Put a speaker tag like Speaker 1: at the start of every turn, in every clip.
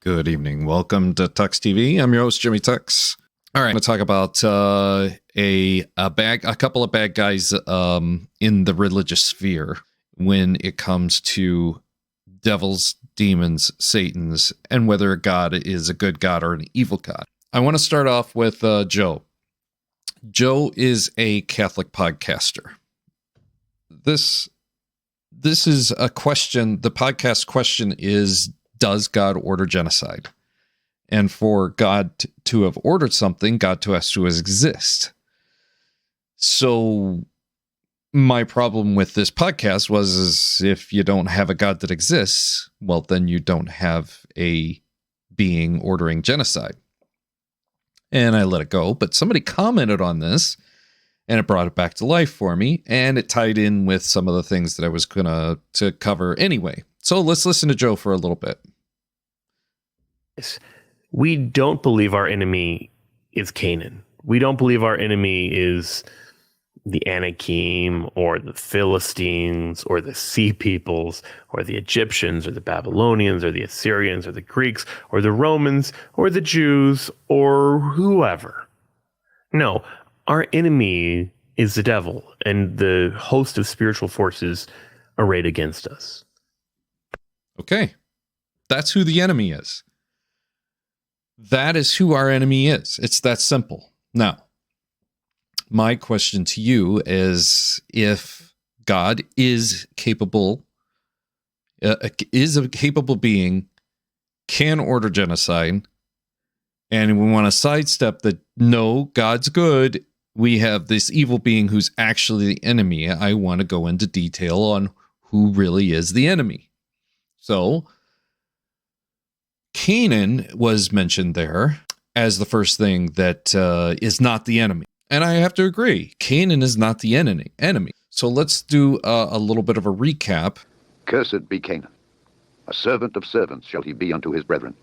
Speaker 1: Good evening. Welcome to Tux TV. I'm your host, Jimmy Tux. All right, I'm going to talk about a couple of bad guys in the religious sphere when it comes to devils, demons, Satans, and whether a god is a good god or an evil god. I want to start off with Joe. Joe is a Catholic podcaster. This is a question. The podcast question is, does God order genocide? And for God to have ordered something, God has to exist. So my problem with this podcast is if you don't have a God that exists, well, then you don't have a being ordering genocide. And I let it go, but somebody commented on this, and it brought it back to life for me, and it tied in with some of the things that I was going to cover anyway. So let's listen to Joe for a little bit.
Speaker 2: We don't believe our enemy is Canaan. We don't believe our enemy is the Anakim or the Philistines or the Sea Peoples or the Egyptians or the Babylonians or the Assyrians or the Greeks or the Romans or the Jews or whoever. No, our enemy is the devil and the host of spiritual forces arrayed against us.
Speaker 1: Okay, that's who the enemy is. That is who our enemy is. It's that simple. Now, my question to you is, if God is capable, is a capable being, can order genocide, and we want to sidestep that, no, God's good, we have this evil being who's actually the enemy. I want to go into detail on who really is the enemy. So, Canaan was mentioned there as the first thing that is not the enemy. And I have to agree, Canaan is not the enemy. So let's do a little bit of a recap.
Speaker 3: Cursed be Canaan. A servant of servants shall he be unto his brethren.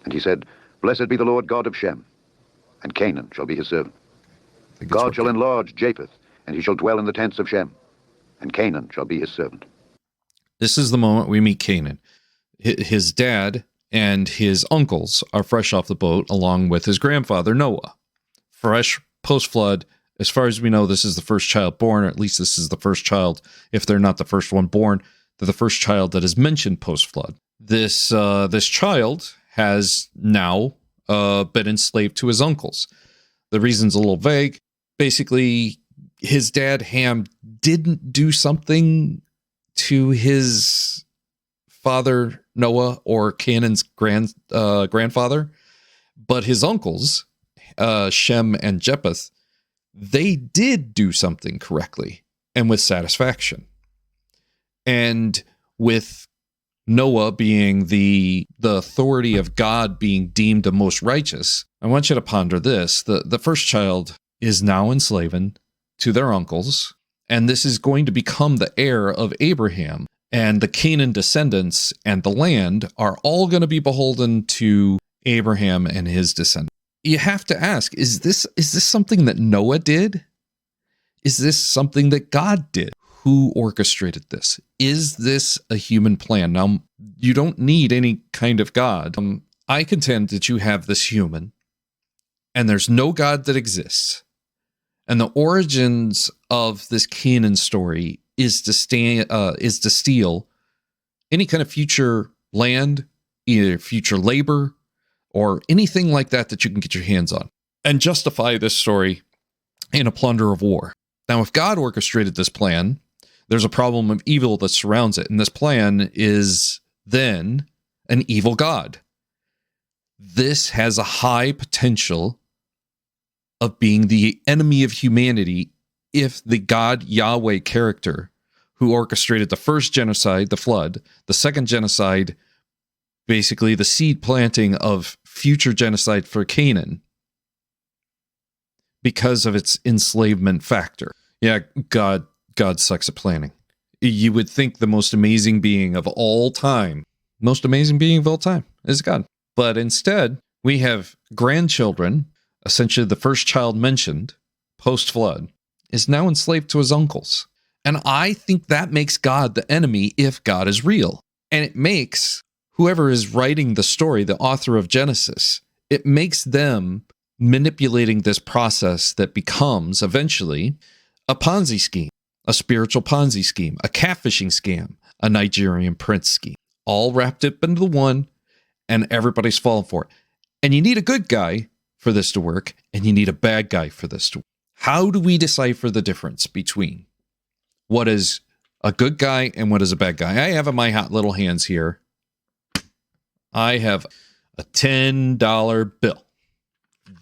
Speaker 3: And he said, Blessed be the Lord God of Shem, and Canaan shall be his servant. God shall enlarge Japheth, and he shall dwell in the tents of Shem, and Canaan shall be his servant.
Speaker 1: This is the moment we meet Canaan. His dad and his uncles are fresh off the boat, along with his grandfather, Noah. Fresh post-flood. As far as we know, this is the first child born, or at least this is the first child, if they're not the first one born, they're the first child that is mentioned post-flood. This child has now been enslaved to his uncles. The reason's a little vague. Basically, his dad, Ham, didn't do something to his father, Noah, or Canaan's grandfather, but his uncles, Shem and Japheth, they did do something correctly and with satisfaction. And with Noah being the authority of God being deemed the most righteous, I want you to ponder this. The first child is now enslaved to their uncles, and this is going to become the heir of Abraham. And the Canaan descendants and the land are all going to be beholden to Abraham and his descendants. You have to ask, is this something that Noah did? Is this something that God did? Who orchestrated this? Is this a human plan? Now, you don't need any kind of God. I contend that you have this human, and there's no God that exists. And the origins of this Canaan story is to steal any kind of future land, either future labor, or anything like that you can get your hands on, and justify this story in a plunder of war. Now, if God orchestrated this plan, there's a problem of evil that surrounds it, and this plan is then an evil God. This has a high potential of being the enemy of humanity if the God Yahweh character who orchestrated the first genocide, the flood, the second genocide, basically the seed planting of future genocide for Canaan, because of its enslavement factor. Yeah, God sucks at planning. You would think the most amazing being of all time is God. But instead, we have grandchildren, essentially the first child mentioned post-flood, is now enslaved to his uncles. And I think that makes God the enemy if God is real. And it makes whoever is writing the story, the author of Genesis, it makes them manipulating this process that becomes eventually a Ponzi scheme, a spiritual Ponzi scheme, a catfishing scam, a Nigerian prince scheme, all wrapped up into one, and everybody's falling for it. And you need a good guy for this to work, and you need a bad guy for this to work. How do we decipher the difference between what is a good guy and what is a bad guy? I have in my hot little hands here, I have a $10 bill.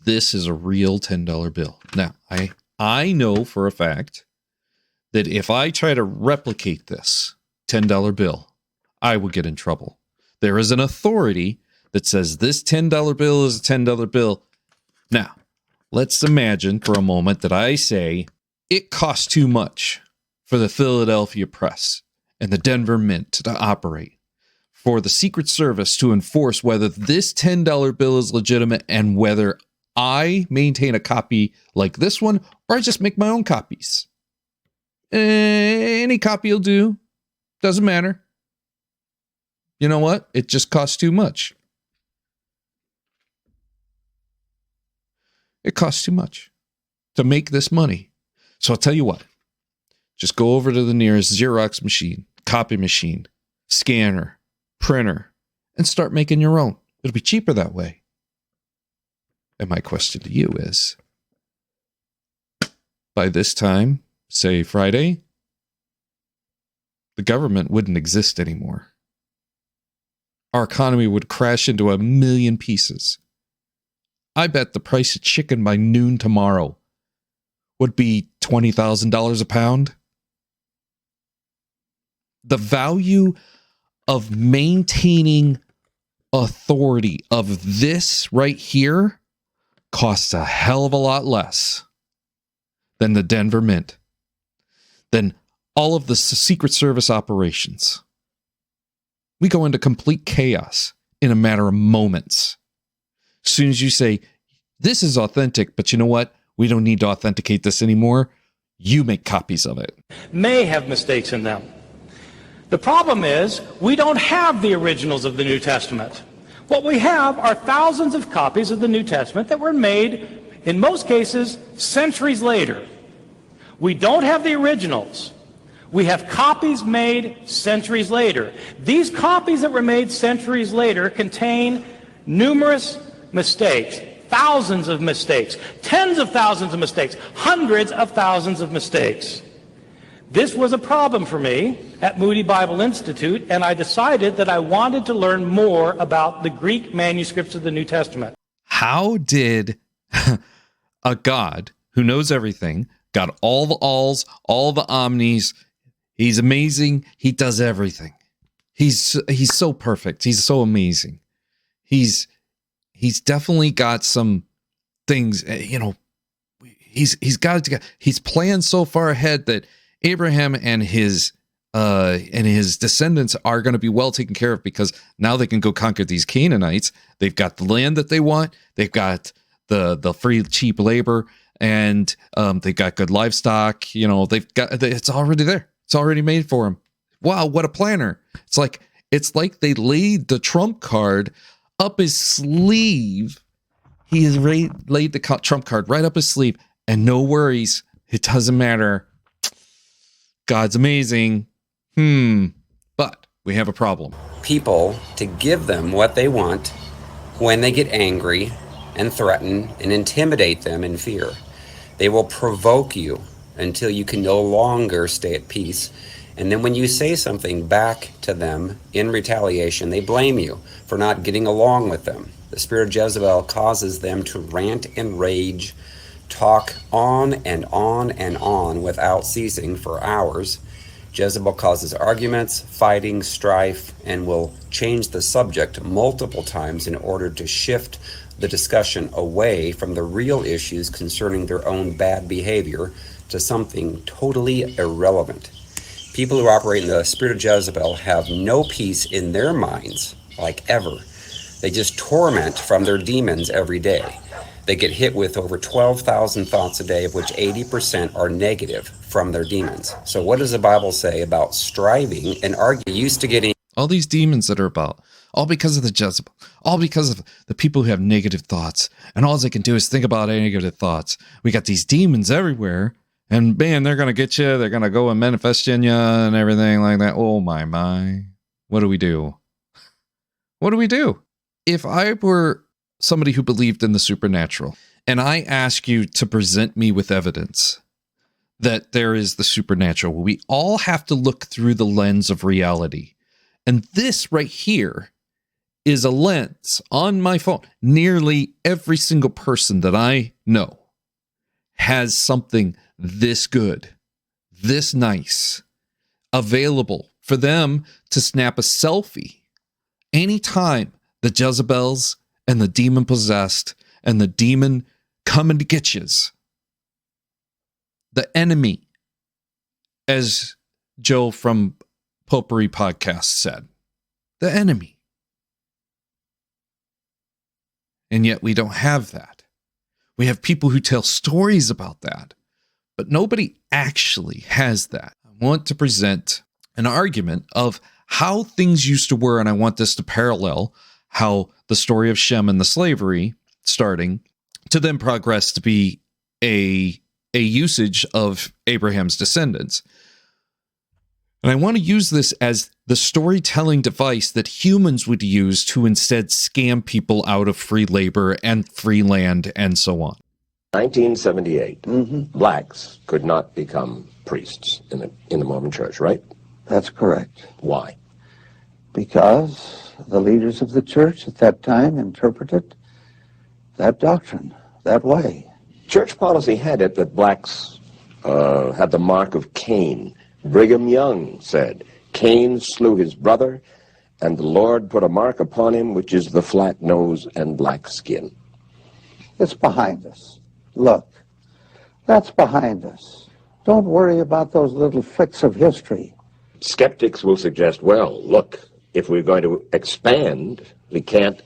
Speaker 1: This is a real $10 bill. Now, I know for a fact that if I try to replicate this $10 bill, I would get in trouble. There is an authority that says this $10 bill is a $10 bill. Now, let's imagine for a moment that I say it costs too much for the Philadelphia Press and the Denver Mint to operate, for the Secret Service to enforce whether this $10 bill is legitimate and whether I maintain a copy like this one or I just make my own copies. Any copy will do. Doesn't matter. You know what? It just costs too much. It costs too much to make this money. So I'll tell you what. Just go over to the nearest Xerox machine, copy machine, scanner, printer, and start making your own. It'll be cheaper that way. And my question to you is, by this time, say Friday, the government wouldn't exist anymore. Our economy would crash into 1,000,000 pieces. I bet the price of chicken by noon tomorrow would be $20,000 a pound. The value of maintaining authority of this right here costs a hell of a lot less than the Denver Mint, than all of the Secret Service operations. We go into complete chaos in a matter of moments. As soon as you say, this is authentic, but you know what? We don't need to authenticate this anymore. You make copies of it.
Speaker 4: May have mistakes in them. The problem is we don't have the originals of the New Testament. What we have are thousands of copies of the New Testament that were made, in most cases, centuries later. We don't have the originals. We have copies made centuries later. These copies that were made centuries later contain numerous mistakes, thousands of mistakes, tens of thousands of mistakes, hundreds of thousands of mistakes. This was a problem for me at Moody Bible Institute, and I decided that I wanted to learn more about the Greek manuscripts of the New Testament.
Speaker 1: How did a God who knows everything, got all the alls, all the omnis, he's amazing, he does everything. He's so perfect, he's so amazing. He's definitely got some things, he's got it together. He's planned so far ahead that Abraham and his descendants are going to be well taken care of, because now they can go conquer these Canaanites. They've got the land that they want. They've got the free cheap labor, and they've got good livestock. It's already there. It's already made for them. Wow, what a planner! It's like they laid the trump card up his sleeve. He has laid the trump card right up his sleeve, and no worries. It doesn't matter. God's amazing. But we have a problem.
Speaker 5: People to give them what they want when they get angry and threaten and intimidate them in fear. They will provoke you until you can no longer stay at peace. And then when you say something back to them in retaliation, they blame you for not getting along with them. The spirit of Jezebel causes them to rant and rage, talk on and on and on without ceasing for hours. Jezebel causes arguments, fighting, strife, and will change the subject multiple times in order to shift the discussion away from the real issues concerning their own bad behavior to something totally irrelevant. People who operate in the spirit of Jezebel have no peace in their minds, like ever. They just torment from their demons every day. They get hit with over 12,000 thoughts a day, of which 80% are negative from their demons. So what does the Bible say about striving and arguing? Used to getting...
Speaker 1: All these demons that are about, all because of the Jezebel, all because of the people who have negative thoughts, and all they can do is think about negative thoughts. We got these demons everywhere, and man, they're going to get you. They're going to go and manifest in you and everything like that. Oh my. What do we do? What do we do? If I were somebody who believed in the supernatural, and I ask you to present me with evidence that there is the supernatural, we all have to look through the lens of reality. And this right here is a lens on my phone. Nearly every single person that I know has something this good, this nice, available for them to snap a selfie anytime the Jezebels and the demon possessed and the demon coming to get yous. The enemy, as Joe from Popery podcast said, the enemy. And yet we don't have that. We have people who tell stories about that, but nobody actually has that. I want to present an argument of how things used to work, and I want this to parallel how the story of Shem and the slavery starting to then progress to be a usage of Abraham's descendants. And I want to use this as the storytelling device that humans would use to instead scam people out of free labor and free land and so on.
Speaker 6: 1978, blacks could not become priests in the Mormon church, right?
Speaker 7: That's correct.
Speaker 6: Why?
Speaker 7: Because the leaders of the church at that time interpreted that doctrine that way.
Speaker 6: Church policy had it that blacks had the mark of Cain. Brigham Young said, Cain slew his brother, and the Lord put a mark upon him, which is the flat nose and black skin.
Speaker 7: It's behind us. Look, that's behind us. Don't worry about those little flicks of history.
Speaker 6: Skeptics will suggest, well, look, if we're going to expand, we can't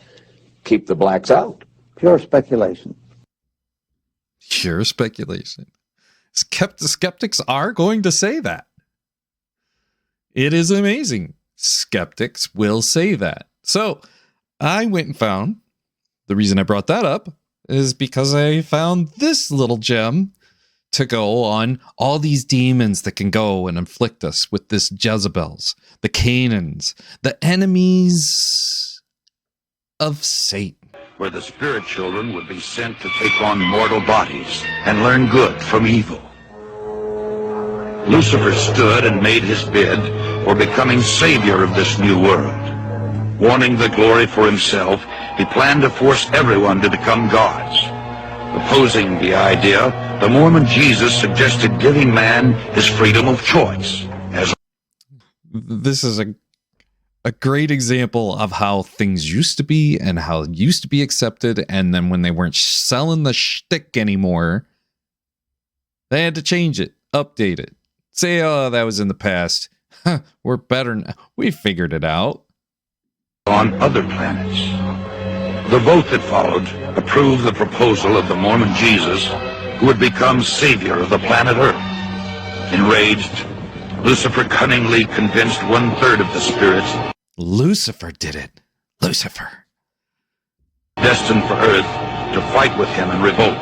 Speaker 6: keep the blacks out.
Speaker 7: Pure speculation.
Speaker 1: Pure speculation. Skeptics are going to say that. It is amazing. Skeptics will say that. So I went and found, the reason I brought that up is because I found this little gem to go on all these demons that can go and inflict us with this Jezebels, the Canaans, the enemies of Satan.
Speaker 8: Where the spirit children would be sent to take on mortal bodies and learn good from evil. Lucifer stood and made his bid for becoming savior of this new world. Wanting the glory for himself, he planned to force everyone to become gods. Opposing the idea, the Mormon Jesus suggested giving man his freedom of choice.
Speaker 1: This is a great example of how things used to be and how it used to be accepted, and then when they weren't selling the shtick anymore, they had to change it, update it. Say, oh, that was in the past. We're better now. We figured it out.
Speaker 8: On other planets. The vote that followed approved the proposal of the Mormon Jesus, who would become savior of the planet Earth. Enraged, Lucifer cunningly convinced 1/3 of the spirits.
Speaker 1: Lucifer did it. Lucifer.
Speaker 8: Destined for Earth to fight with him in revolt.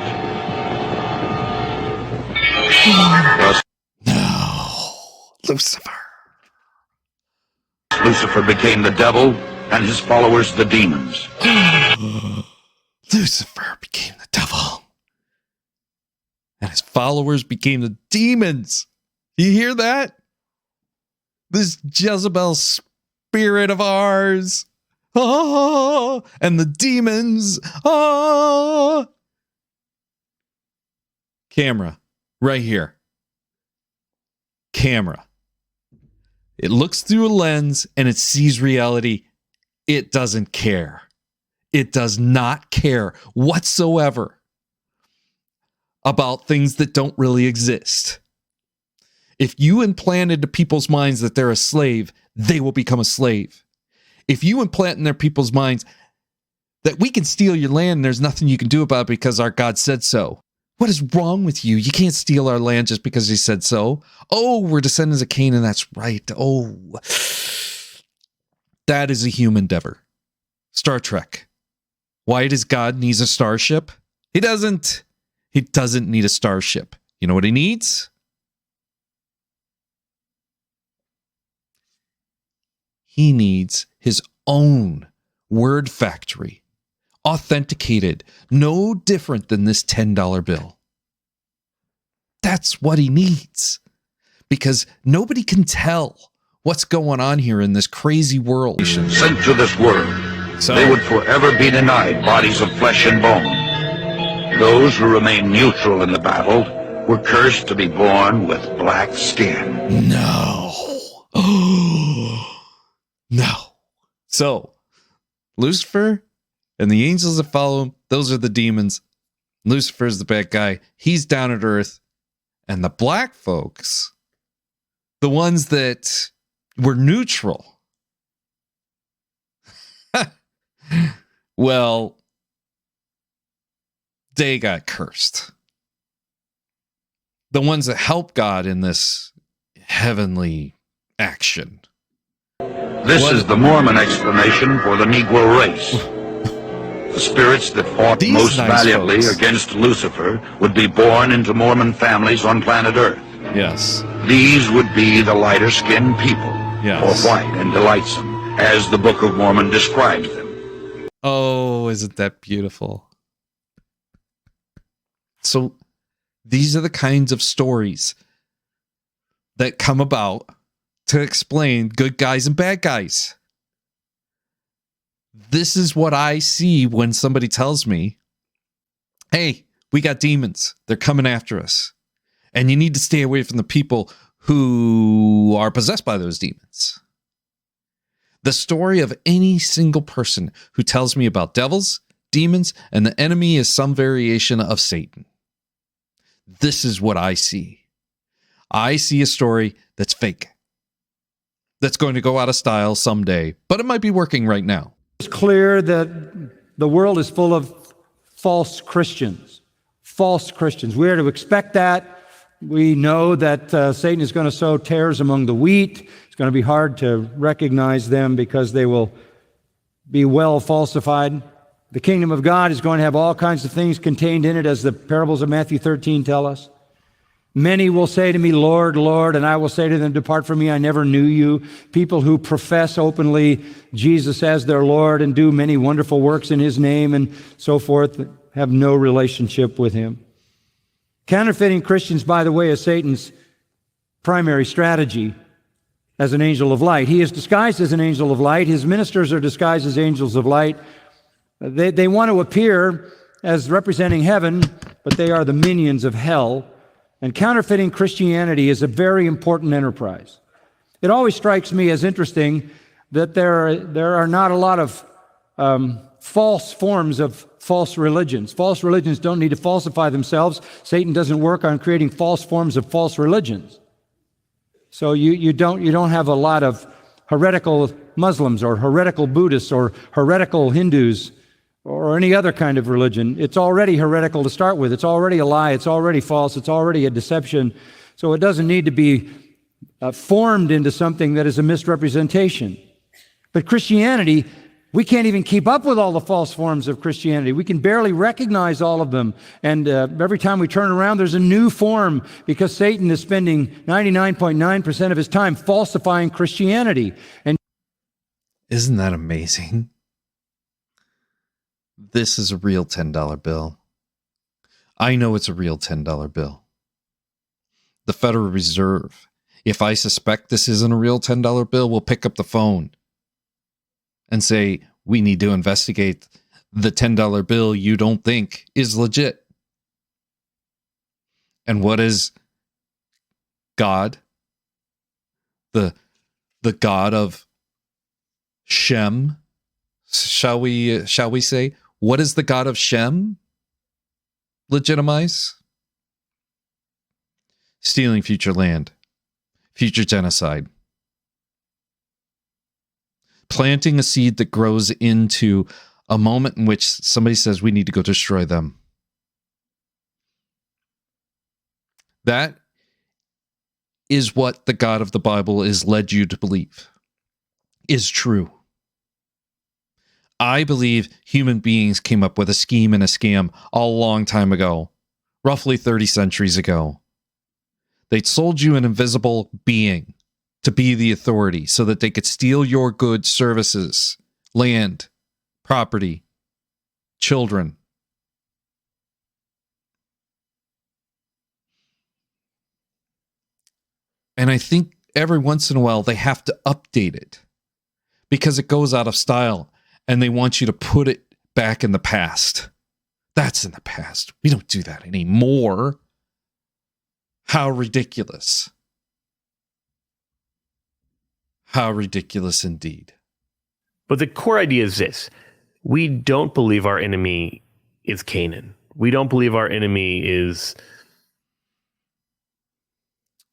Speaker 8: Thus,
Speaker 1: No. Lucifer.
Speaker 8: Lucifer became the devil and his followers the demons.
Speaker 1: Lucifer became the devil. And his followers became the demons. You hear that? This Jezebel spirit of ours. Ah, and the demons. Ah. Camera. Right here. Camera. It looks through a lens and it sees reality. It doesn't care. It does not care whatsoever about things that don't really exist. If you implant into people's minds that they're a slave, they will become a slave. If you implant in their people's minds that we can steal your land and there's nothing you can do about it because our God said so. What is wrong with you? You can't steal our land just because he said so. Oh, we're descendants of Canaan. That's right. Oh, That is a human endeavor. Star Trek. Why does God need a starship? He doesn't. He doesn't need a starship. You know what he needs? He needs his own word factory. Authenticated. No different than this $10 bill. That's what he needs. Because nobody can tell what's going on here in this crazy world.
Speaker 8: Sent to this world, they would forever be denied bodies of flesh and bone. Those who remain neutral in the battle were cursed to be born with black skin.
Speaker 1: No. No. So, Lucifer and the angels that follow him, those are the demons. Lucifer's the bad guy. He's down at earth. And the black folks, the ones that were neutral, well, they got cursed. The ones that help God in this heavenly action.
Speaker 8: This is the Mormon explanation for the Negro race. The spirits that fought most valiantly against Lucifer would be born into Mormon families on planet Earth.
Speaker 1: Yes.
Speaker 8: These would be the lighter-skinned people, or white and delightsome, as the Book of Mormon describes them.
Speaker 1: Oh, isn't that beautiful? So these are the kinds of stories that come about to explain good guys and bad guys. This is what I see when somebody tells me, hey, we got demons. They're coming after us. And you need to stay away from the people who are possessed by those demons. The story of any single person who tells me about devils, demons, and the enemy is some variation of Satan. This is what I see. I see a story that's fake. That's going to go out of style someday, but it might be working right now.
Speaker 9: It's clear that the world is full of false Christians. False Christians. We are to expect that. We know that Satan is going to sow tares among the wheat. It's going to be hard to recognize them because they will be well falsified. The kingdom of God is going to have all kinds of things contained in it, as the parables of Matthew 13 tell us. Many will say to me, Lord, Lord, and I will say to them, depart from me, I never knew you. People who profess openly Jesus as their Lord and do many wonderful works in his name and so forth have no relationship with him. Counterfeiting Christians, by the way, is Satan's primary strategy as an angel of light. He is disguised as an angel of light. His ministers are disguised as angels of light. They want to appear as representing heaven, but they are the minions of hell. And counterfeiting Christianity is a very important enterprise. It always strikes me as interesting that there are not a lot of false forms of false religions. False religions don't need to falsify themselves. Satan doesn't work on creating false forms of false religions. So you don't have a lot of heretical Muslims or heretical Buddhists or heretical Hindus or any other kind of religion. It's already heretical to start with. It's already a lie. It's already false. It's already a deception. So it doesn't need to be formed into something that is a misrepresentation. But Christianity, we can't even keep up with all the false forms of Christianity. We can barely recognize all of them. And every time we turn around, there's a new form because Satan is spending 99.9% of his time falsifying Christianity. And
Speaker 1: isn't that amazing? This is a real $10 bill. I know it's a real $10 bill. The Federal Reserve, if I suspect this isn't a real $10 bill, will pick up the phone and say, we need to investigate the $10 bill you don't think is legit. And what is God? The God of Shem, shall we say? What is the God of Shem legitimize? Stealing future land, future genocide. Planting a seed that grows into a moment in which somebody says we need to go destroy them. That is what the God of the Bible is led you to believe is true. I believe human beings came up with a scheme and a scam a long time ago, roughly 30 centuries ago. They sold you an invisible being to be the authority so that they could steal your goods, services, land, property, children. And I think every once in a while they have to update it because it goes out of style and they want you to put it back in the past. That's in the past. We don't do that anymore. How ridiculous. How ridiculous indeed.
Speaker 2: But the core idea is this. We don't believe our enemy is Canaan. We don't believe our enemy is...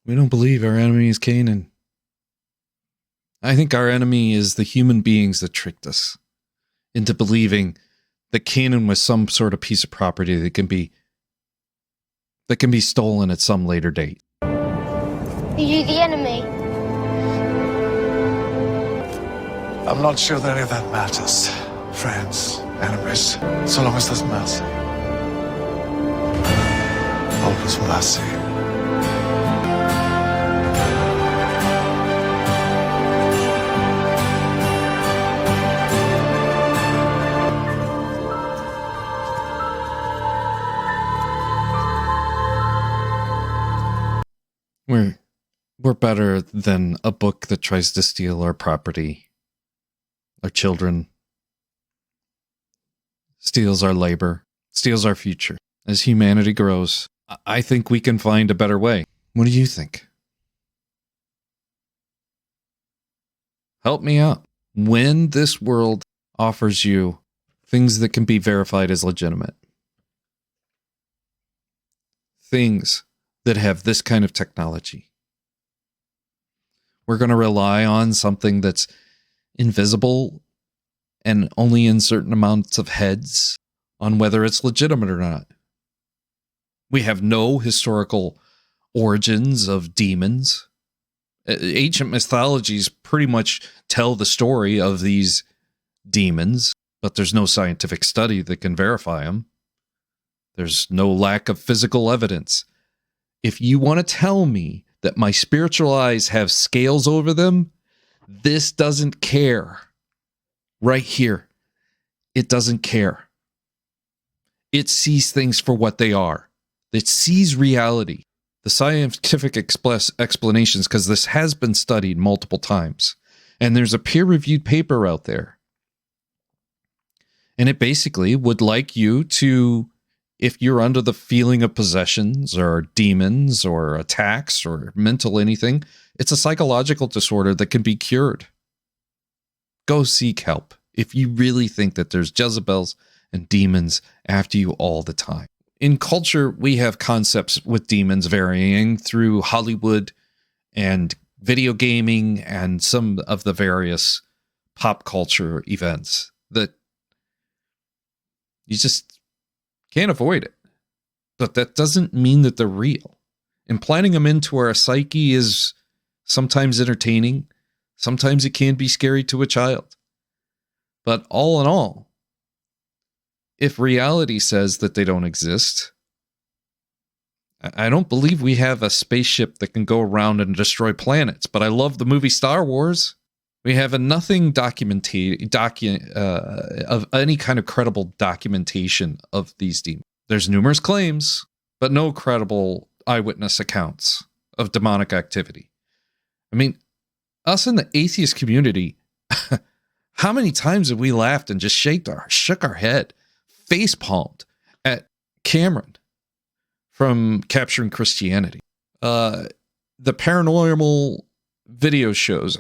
Speaker 1: We don't believe our enemy is Canaan. I think our enemy is the human beings that tricked us into believing that Canaan was some sort of piece of property that can be stolen at some later date.
Speaker 10: Are you the enemy?
Speaker 11: I'm not sure that any of that matters. Friends, enemies, so long as there's mercy. Always mercy.
Speaker 1: We're better than a book that tries to steal our property, our children, steals our labor, steals our future. As humanity grows, I think we can find a better way. What do you think? Help me out. When this world offers you things that can be verified as legitimate, things that have this kind of technology, we're going to rely on something that's invisible and only in certain amounts of heads on whether it's legitimate or not. We have no historical origins of demons. Ancient mythologies pretty much tell the story of these demons, but there's no scientific study that can verify them. There's no lack of physical evidence. If you want to tell me that my spiritual eyes have scales over them, this doesn't care. Right here. It doesn't care. It sees things for what they are. It sees reality. The scientific explanations, because this has been studied multiple times, and there's a peer-reviewed paper out there. And it basically would like you to, if you're under the feeling of possessions or demons or attacks or mental anything, it's a psychological disorder that can be cured. Go seek help if you really think that there's Jezebels and demons after you all the time. In culture, we have concepts with demons varying through Hollywood and video gaming and some of the various pop culture events that you just can't avoid it. But that doesn't mean that they're real. Implanting them into our psyche is sometimes entertaining. Sometimes it can be scary to a child. But all in all, if reality says that they don't exist, I don't believe we have a spaceship that can go around and destroy planets. But I love the movie Star Wars. We have nothing of any kind of credible documentation of these demons. There's numerous claims, but no credible eyewitness accounts of demonic activity. I mean, us in the atheist community, how many times have we laughed and just shook our head, face palmed at Cameron from Capturing Christianity? The paranormal video shows,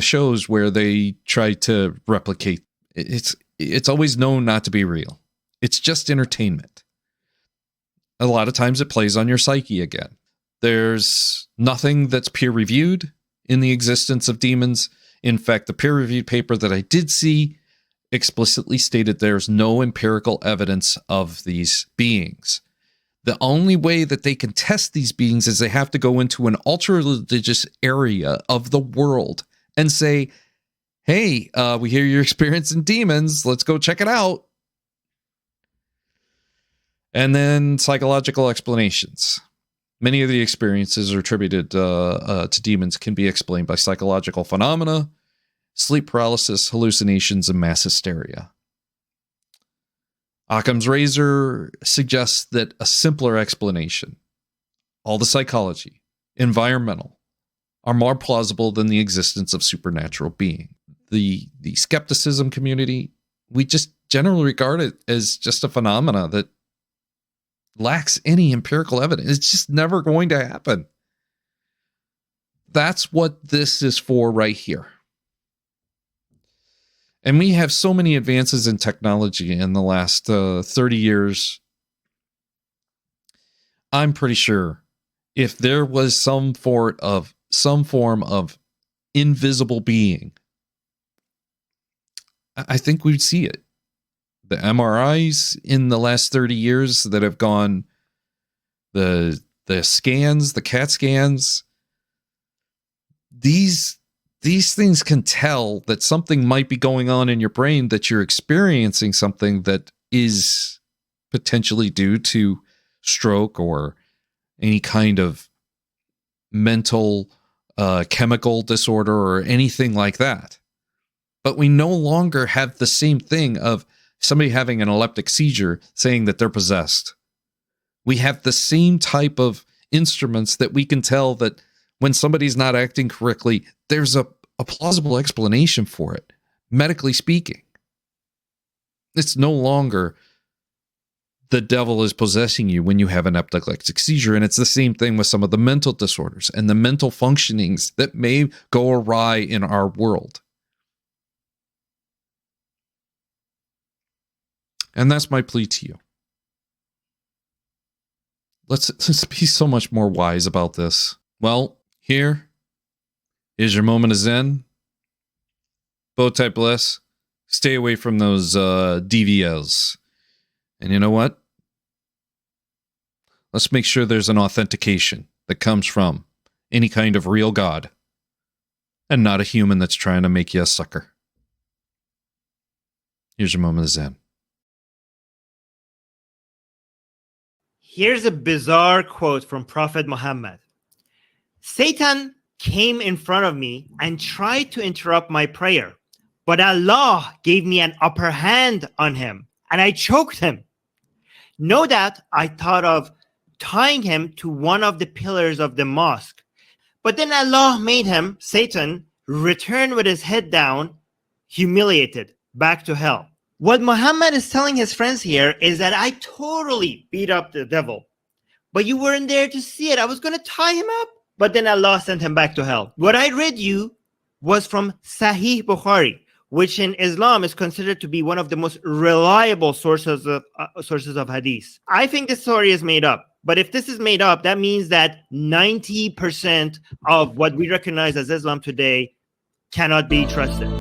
Speaker 1: shows where they try to replicate. It's always known not to be real. It's just entertainment. A lot of times it plays on your psyche again. There's nothing that's peer-reviewed in the existence of demons. In fact, the peer-reviewed paper that I did see explicitly stated there's no empirical evidence of these beings. The only way that they can test these beings is they have to go into an ultra-religious area of the world and say, hey, we hear you're experiencing demons. Let's go check it out. And then psychological explanations. Many of the experiences attributed to demons can be explained by psychological phenomena, sleep paralysis, hallucinations, and mass hysteria. Occam's razor suggests that a simpler explanation, all the psychology, environmental, are more plausible than the existence of supernatural being. The skepticism community, we just generally regard it as just a phenomena that lacks any empirical evidence. It's just never going to happen. That's what this is for right here. And we have so many advances in technology in the last 30 years. I'm pretty sure if there was some form of invisible being, I think we'd see it. The MRIs in the last 30 years that have gone, the scans, the CAT scans, these things can tell that something might be going on in your brain, that you're experiencing something that is potentially due to stroke or any kind of mental chemical disorder or anything like that. But we no longer have the same thing of somebody having an epileptic seizure saying that they're possessed. We have the same type of instruments that we can tell that when somebody's not acting correctly, there's a plausible explanation for it, medically speaking. It's no longer the devil is possessing you when you have an epileptic seizure. And it's the same thing with some of the mental disorders and the mental functionings that may go awry in our world. And that's my plea to you. Let's be so much more wise about this. Well, here is your moment of Zen. Bow tie bliss. Stay away from those DVLs. And you know what? Let's make sure there's an authentication that comes from any kind of real God and not a human that's trying to make you a sucker. Here's your moment of Zen.
Speaker 12: Here's a bizarre quote from Prophet Muhammad. Satan came in front of me and tried to interrupt my prayer, but Allah gave me an upper hand on him and I choked him. No doubt I thought of tying him to one of the pillars of the mosque, but then Allah made him, Satan, return with his head down, humiliated, back to hell. What Muhammad is telling his friends here is that I totally beat up the devil, but you weren't there to see it. I was going to tie him up, but then Allah sent him back to hell. What I read you was from Sahih Bukhari, which in Islam is considered to be one of the most reliable sources of hadith. I think this story is made up. But if this is made up, that means that 90% of what we recognize as Islam today cannot be trusted.